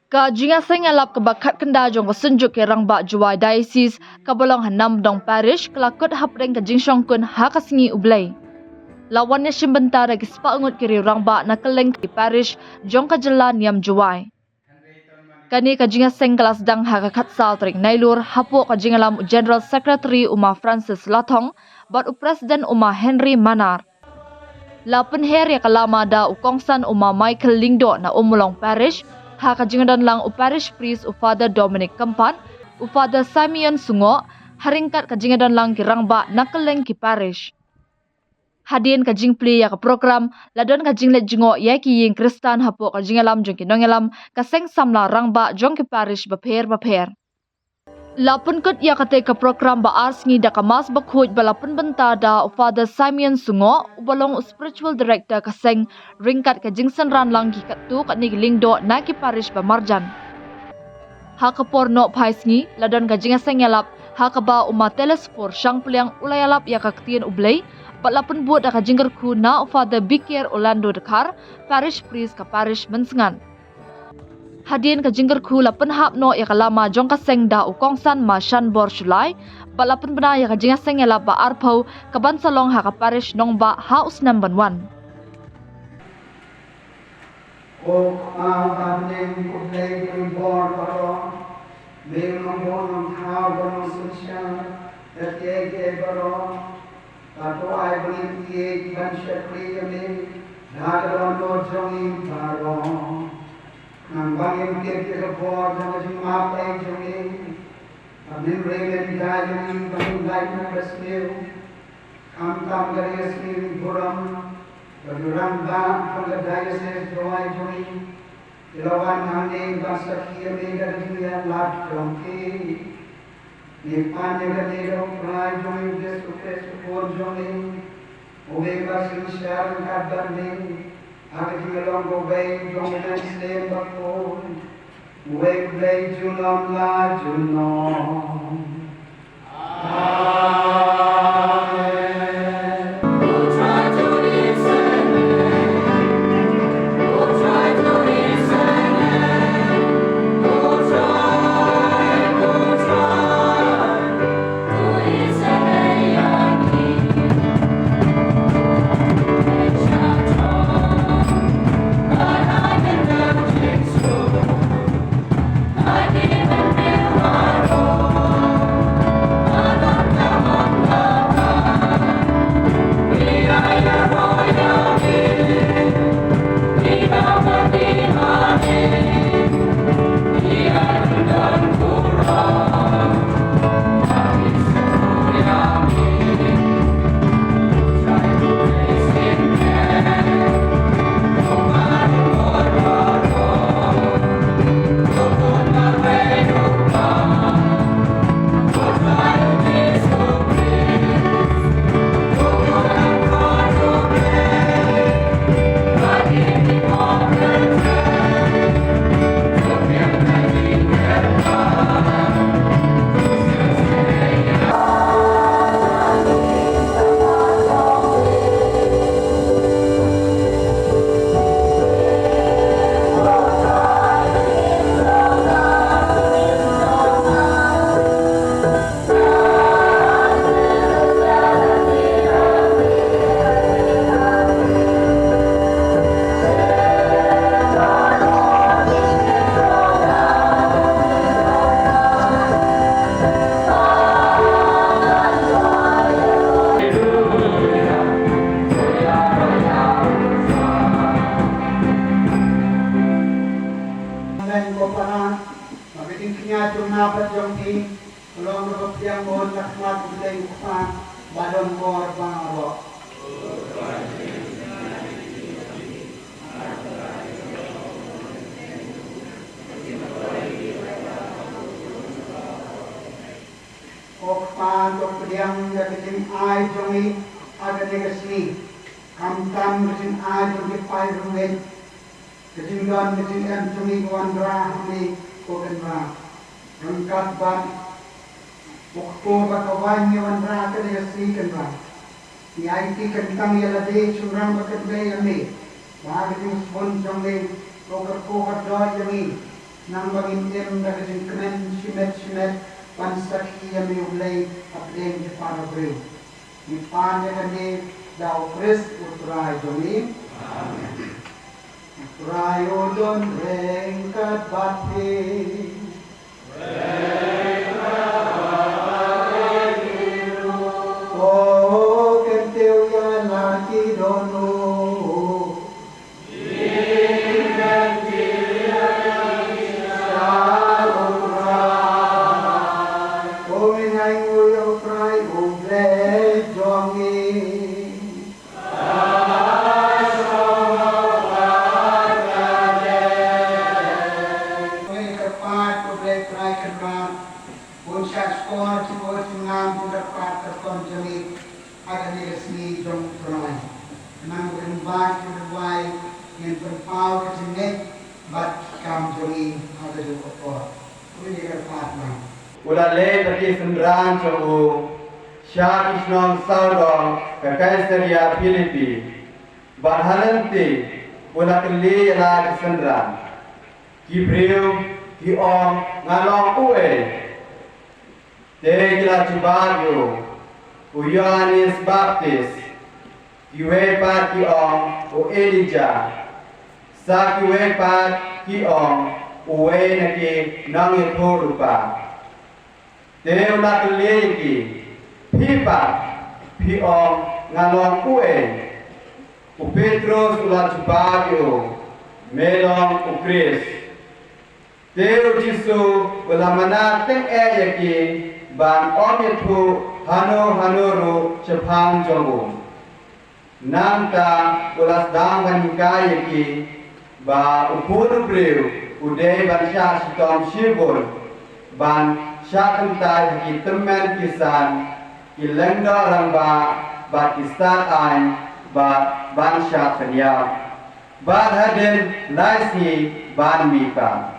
Ka jinga seng alap ke bakat kenda jong kesenjuk ke rangba juai diocese kabolong hanam dong parish kelakut hapreng ke jingsong kun hakasingi ublay. Lawannya simbenta ragi spa ungut kiri rangba na keleng ke parish jong kajelan yam juai. Kani ka jinga seng kelas dang hakakat sal tering nailur hapo ka jingalam General Secretary Uma Francis Latong bat Presiden Uma Henry Manar. Lapan her ya kalama da ukongsan Uma Michael Lingdo na umulong parish ha kajingadan lang parish priest Father Dominic Kampan, Father Simeon Sungo, haringkat kajingadan lang kirangba nakeleng ki parish. Hadin kajing pli ya ka program ladon kajing let jingo ya ki ying Kristan hapo kajingalam jong kinongelam kaseng samla rangba jong ki parish bapher. Lapun kut ya kate ka program ba ars ngi da kamas bakhuj balapun benta da Father Simeon Sungo ubalong spiritual director kaseng ringkat ka jingsan ran lang ki katu kat ni lingdo na ki parish ba marjan. Ha ka porno phais ngi ladon ka jinga sengelap ha ka ba uma telespor syang puliang ulayalap ya ka ktien ublay balapun buat da ka jingger ku na Father Bikir Orlando Dekar parish priest ka parish mensengan. Hadin ka jingger ku lapen hap no ya kalama jong kaseng da ukongsan ma shan bor shulai balapen bena ya ka jinga seng ya ba arpau ka bansalong ha ka parish nong ba house number 1. O amning kublay kun bor paro memang bonong ha bonong susya ke baro pato ai bring ye ban shakri yame dhagaron no jongi baro Nambang yang tiap bor sama cuma apa yang jongi amin regen dajen bangun lain bersih kam dari sini buram Berjurang pada diocese Joai Joni Ilawan hane basa kia mega dunia lat jongki Nipan yang nero prai Joni Yesus Kristus Joni Omega sinsar kadar ni Aga jimalong gobay Joni dan stem bakon Uwe blay junom la junom yang keting ai jongi ada negasi kam keting ai jongi pai rungen keting don keting an jongi wandra ni kokenra rangkat ban waktu bakawan ni wandra ke negasi kenra ni ai ti kentang ya lade curang bakende yami ba keting spon jongi Roger Kohat Doy Yami, Nang Bagim Dagajin Kemen Shimet, Pansaki Yami Ublay, Apdeng Jepano Brew. Ipan Yagani, Dao Chris, Utrai Jomi. Utrai Odon, Rengkat Bati. Oh, Kenteu Ya Laki Dono. Ulale bagi sendran cobu Syah Isnon Saudong ke Kaisaria Filipi Barhalanti Ula keli ialah kesendran Kibriu Kiong Ngalong Uwe Tegila Cibayu Uyanis Baptis Kiwepat Kiong U Elijah Sa kiwepat Kiong Uwe naki Nangitu rupa Teu nak lagi, pipa, piong ngalong kue, Petrus ulat Cibayu, melong ukris. Teu Jisu ulamana teng yaki, ban itu hanuru cepang jomu. Nangta ulas dangan yaki, ba upur breu, udai ban syah sitom shibur, ban Syakam tay ki temen kisan ki lengda rangba ba kisat ain ba ban syak kenyap ba hadin laisi ban mipa